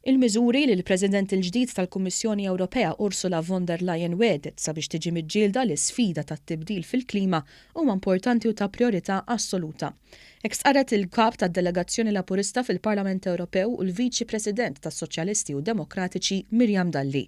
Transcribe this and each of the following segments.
Il-miżuri li l-President il-ġdid tal-Kummissjoni Ewropea Ursula von der Leyen wedet sabiex tiġi miġġielda l-isfida tat-tibdil fil-klima huma importanti u ta' priorità assoluta. Hekk stqarret il-kap tad-delegazzjoni Laburista fil-Parlament Ewropew u l-Viċi President tas-Soċjalisti u Demokratiċi Miriam Dalli.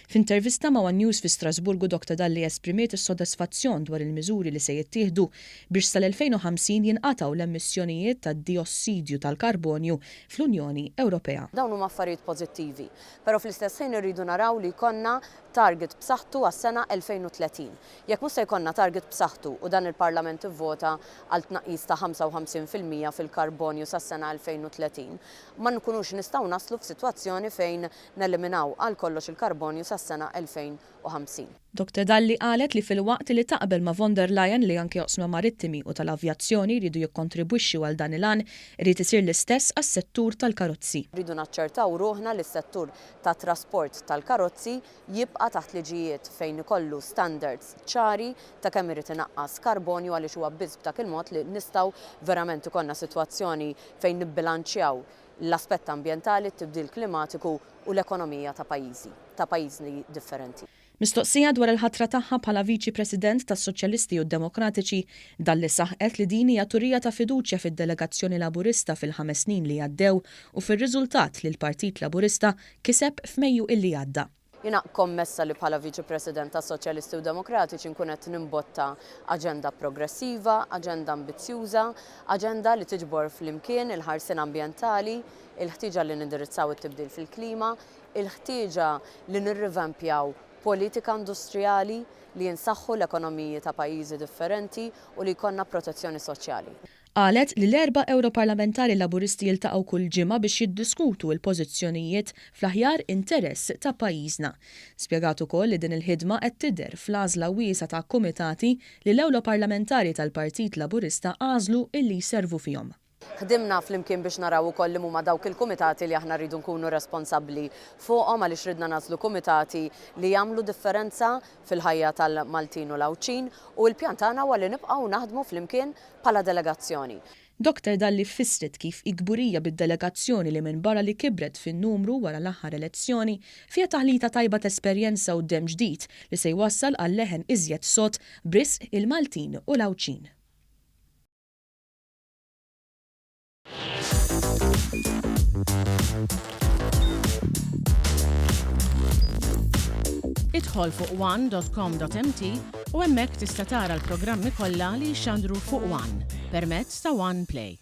F'intervista ma' One News fi Strasburgu Dr. Dalli esprimiet is-sodisfazzjon dwar il-miżuri li se jittieħdu biex sal-2050 jinqataw l-emissjonijiet tad-diossidju tal-karbonju fl-Unjoni Ewropea. Dawn huma affarijiet pożittivi, però fl-istess ħin irridu naraw li jkollna target b'saħħtu għas-sena 2030. Jekk mhux se jkollna target b'saħħtu u dan il-Parlament ivvota għal tnaqqis ta' 55% fil-karbonju sas-sena 2030, ma nkunux nistgħu naslu f'sitwazzjoni fejn neliminaw għal kollox il-karbonju sas-sena 2050. Dr. Dalli qalet li fil-waqt li taqbel ma' von der Leyen li anke oqsma marittimi u tal-avjazzjoni jridu jikkontribwixxu għal dan il-għan irid isir l-istess għas-settur tal-karozzi. Rridu naċċertaw ruħna li s-settur tat trasport tal-karozzi jibqa' taħt liġijiet fejn ikollu standards ċari ta' kemm irid inaqqas karbonju għaliex huwa biss b'dak il-mod li nistgħu verament ikollna sitwazzjoni fejn nibbilanċjaw l-aspett ambjentali, t-tibdil klimatiku u l-ekonomija ta' pajjiżi differenti. Mistoqsija dwar il-ħatra tagħha bħala Viċi President tas-Soċjalisti u Demokratiċi Dalli saħqet li din hija turija ta' fiduċja fid-delegazzjoni Laburista fil-5 snin li għaddew u fir-riżultat li l-Partit Laburista kiseb f'Mejju illi għadda. Jiena kommessa li bħala Viċi President tas-Soċjalisti u Demokratiċi nkun qed nimbotta aġenda progressiva, aġenda ambizzjuża, aġenda li tiġbor flimkien il-ħarsien ambjentali, il-ħtieġa li nindirizzaw it-tibdil fil-klima, il-ħtieġa li nirrivampjaw politika industrijali li jinsaħħu l-ekonomiji ta' pajjiżi differenti u li jkollna protezzjoni soċjali. Qalet li l-4 Europarlamentari Laburisti jiltaqgħu kull ġimgħa biex jiddiskutu l-pożizzjonijiet fl-aħjar interess ta' pajjiżna. Spjegat ukoll li din il-ħidma qed tidher fl-għażla wiesa ta' kumitati li l-Europarlamentari tal-Partit Laburista għażlu illi jservu fihom. Ħdimna flimkien biex naraw ukoll li huma dawk il-kumitati li aħna rridu nkunu responsabbli fuqhom għaliex ridna nażlu kumitati li jagħmlu differenza fil-ħajja tal-Maltin u l-Awċin u l-pjan tagħna huwa li nibqgħu naħdmu flimkien bħala delegazzjoni. Dr. Dalli fissret kif ikburija bid-delegazzjoni li minn barra li kibret fin-numru wara l-aħħar elezzjoni fiha taħlita tajba ta' esperjenza u dem ġdid li se jwassal għal leħen iżjed sod brisq il-Maltin u l-Awċin. Idħol fuq one.com.mt u hemmhekk tista' tara l-programmi kollha li jxandru fuq One permezz ta' One Play.